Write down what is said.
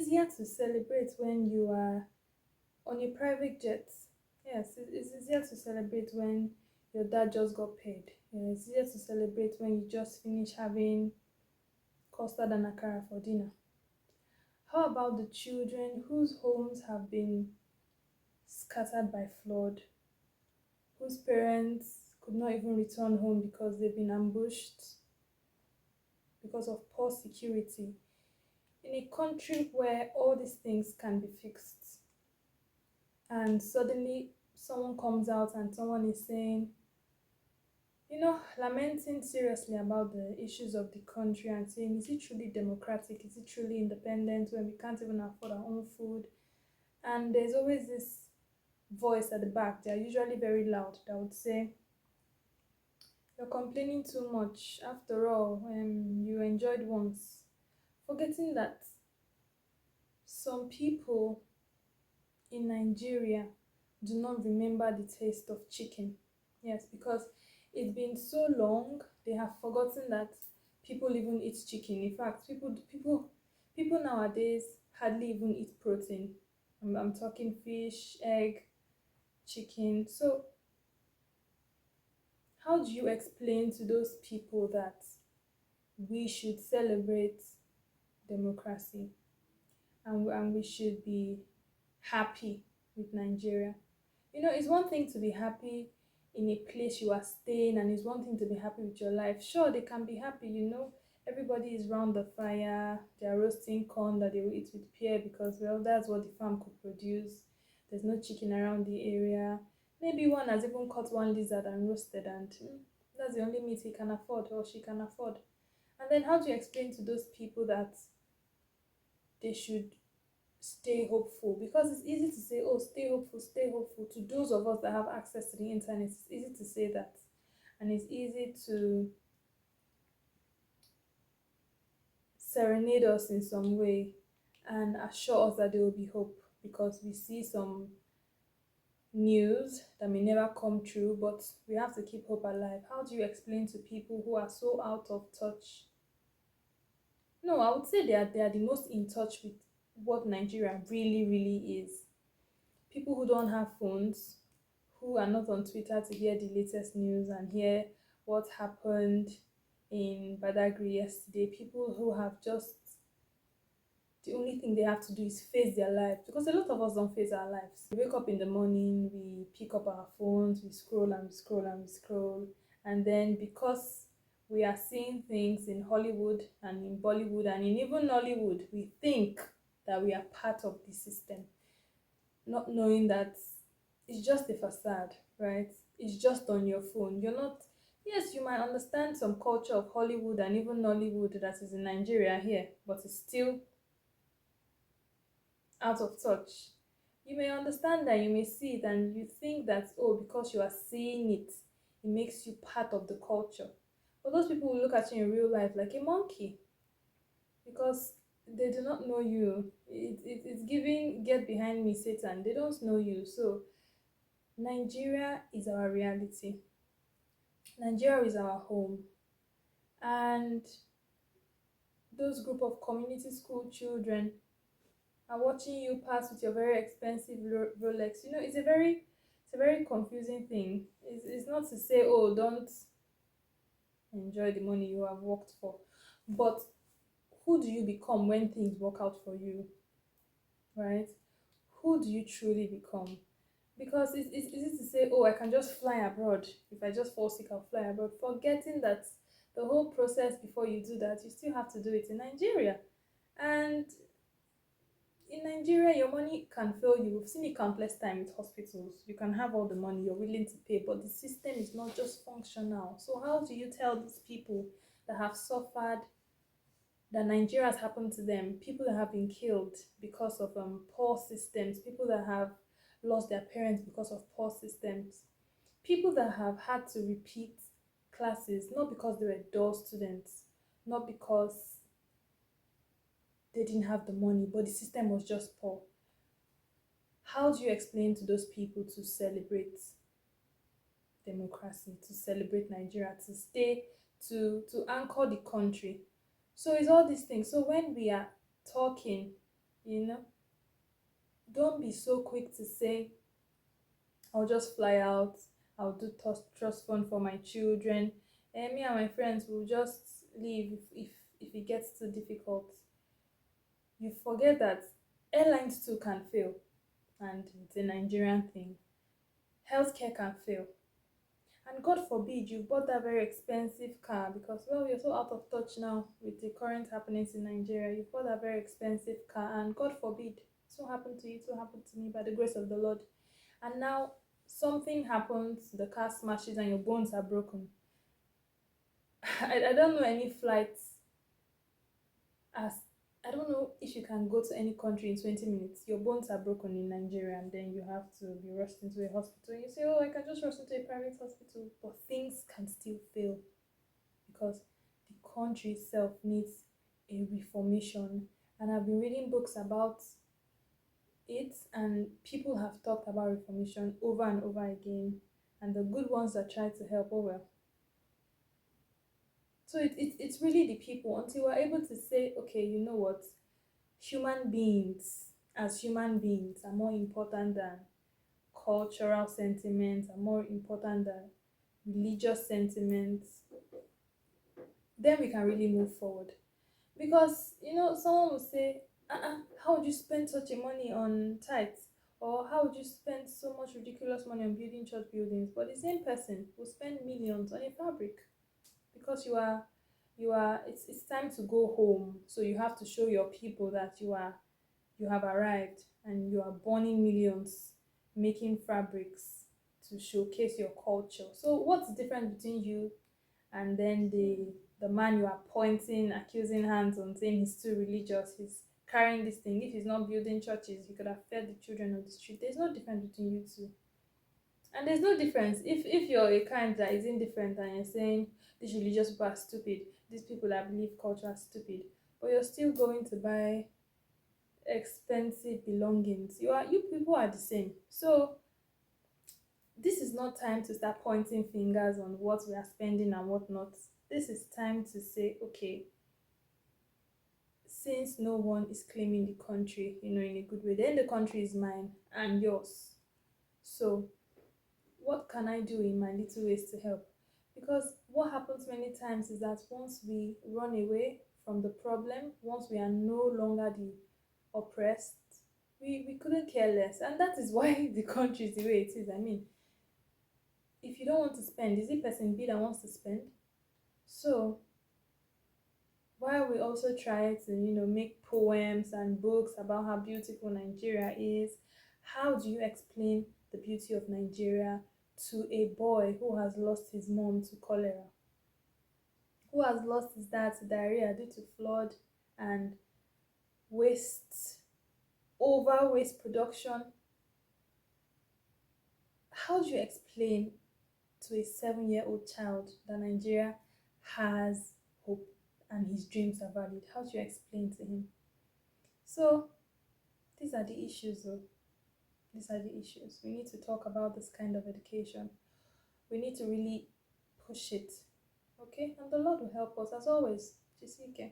easier to celebrate when you are on a private jet. Yes, it's easier to celebrate when your dad just got paid. Yeah, it's easier to celebrate when you just finish having custard and akara for dinner. How about the children whose homes have been scattered by flood, whose parents could not even return home because they've been ambushed because of poor security? In a country where all these things can be fixed, and suddenly someone comes out and someone is saying, lamenting seriously about the issues of the country and saying, is it truly democratic? Is it truly independent when we can't even afford our own food? And there's always this voice at the back, they're usually very loud, that would say, you're complaining too much. After all, you enjoyed once. Forgetting that some people in Nigeria do not remember the taste of chicken. Yes, because it's been so long, they have forgotten that people even eat chicken. In fact, people nowadays hardly even eat protein. I'm talking fish, egg, chicken. So how do you explain to those people that we should celebrate democracy and we should be happy with Nigeria? It's one thing to be happy in a place you are staying, and it's one thing to be happy with your life. Sure, they can be happy. Everybody is round the fire, they're roasting corn that they will eat with pear because, well, that's what the farm could produce. There's no chicken around the area. Maybe one has even caught one lizard and roasted, and that's the only meat he can afford or she can afford. And then, how do you explain to those people that they should stay hopeful? Because it's easy to say, oh, stay hopeful. To those of us that have access to the internet, it's easy to say that. And it's easy to serenade us in some way and assure us that there will be hope because we see some news that may never come true, but we have to keep hope alive. How do you explain to people who are so out of touch? No, I would say they are the most in touch with what Nigeria really, really is. People who don't have phones, who are not on Twitter to hear the latest news and hear what happened in Badagry yesterday. People who have just, the only thing they have to do is face their lives, because a lot of us don't face our lives. We wake up in the morning, we pick up our phones, we scroll and we scroll and we scroll, and then because we are seeing things in Hollywood and in Bollywood and in even Nollywood, we think that we are part of the system, not knowing that it's just a facade, right? It's just on your phone. You're not, yes, you might understand some culture of Hollywood and even Nollywood that is in Nigeria here, but it's still out of touch. You may understand that, you may see it, and you think that, oh, because you are seeing it, it makes you part of the culture. But those people will look at you in real life like a monkey because they do not know you. It's giving get behind me, Satan. They don't know you. So Nigeria is our reality. Nigeria is our home. And those group of community school children are watching you pass with your very expensive Rolex. It's a very confusing thing. It's not to say, oh, don't enjoy the money you have worked for, but who do you become when things work out for you, right? Who do you truly become? Because it's easy to say, oh, I can just fly abroad. If I just fall sick, I'll fly abroad, forgetting that the whole process before you do that, you still have to do it in Nigeria. And in Nigeria, your money can fail you. We've seen it countless times with hospitals. You can have all the money you're willing to pay, but the system is not just functional. So how do you tell these people that have suffered, that Nigeria has happened to them, people that have been killed because of poor systems, people that have lost their parents because of poor systems, people that have had to repeat classes not because they were dull students, not because they didn't have the money, but the system was just poor. How do you explain to those people to celebrate democracy, to celebrate Nigeria, to stay, to anchor the country? So it's all these things. So when we are talking, you know. Don't be so quick to say, I'll just fly out, I'll do trust fund for my children, and me and my friends will just leave if it gets too difficult. You forget that airlines too can fail, and it's a Nigerian thing. Healthcare can fail. And God forbid you bought that very expensive car because, well, you're so out of touch now with the current happenings in Nigeria. You bought that very expensive car, and God forbid, it will happen to you, it will happen to me by the grace of the Lord. And now something happens, the car smashes, and your bones are broken. I don't know any flights as I don't know if you can go to any country in 20 minutes. Your bones are broken in Nigeria, and then you have to be rushed into a hospital. You say, oh, I can just rush into a private hospital. But things can still fail because the country itself needs a reformation. And I've been reading books about it, and people have talked about reformation over and over again. And the good ones that try to help, oh well. So it's really the people until we're able to say, okay, you know what? Human beings, as human beings, are more important than cultural sentiments, are more important than religious sentiments. Then we can really move forward. Because, someone will say, how would you spend such a money on tithes? Or how would you spend so much ridiculous money on building church buildings? But the same person will spend millions on a fabric because it's time to go home. So you have to show your people that you have arrived and you are burning millions making fabrics to showcase your culture. So what's the difference between you and then the man you are pointing accusing hands on, saying he's too religious, he's carrying this thing? If he's not building churches, he could have fed the children on the street. There's no difference between you two. And there's no difference if you're a kind that is indifferent and you're saying these religious people are stupid, these people that believe culture are stupid, but you're still going to buy expensive belongings. You people are the same. So this is not time to start pointing fingers on what we are spending and what not. This is time to say, okay, since no one is claiming the country, in a good way, then the country is mine and yours. So what can I do in my little ways to help? Because what happens many times is that once we run away from the problem, once we are no longer the oppressed, we couldn't care less. And that is why the country is the way it is. I mean, if you don't want to spend, is it person B that wants to spend? So while we also try to, make poems and books about how beautiful Nigeria is, how do you explain the beauty of Nigeria to a boy who has lost his mom to cholera, who has lost his dad to diarrhea due to flood and waste, over waste production? How do you explain to a 7-year-old child that Nigeria has hope and his dreams are valid? How do you explain to him? So these are the issues though. These are the issues. We need to talk about this kind of education. We need to really push it. Okay? And the Lord will help us as always. Chisike.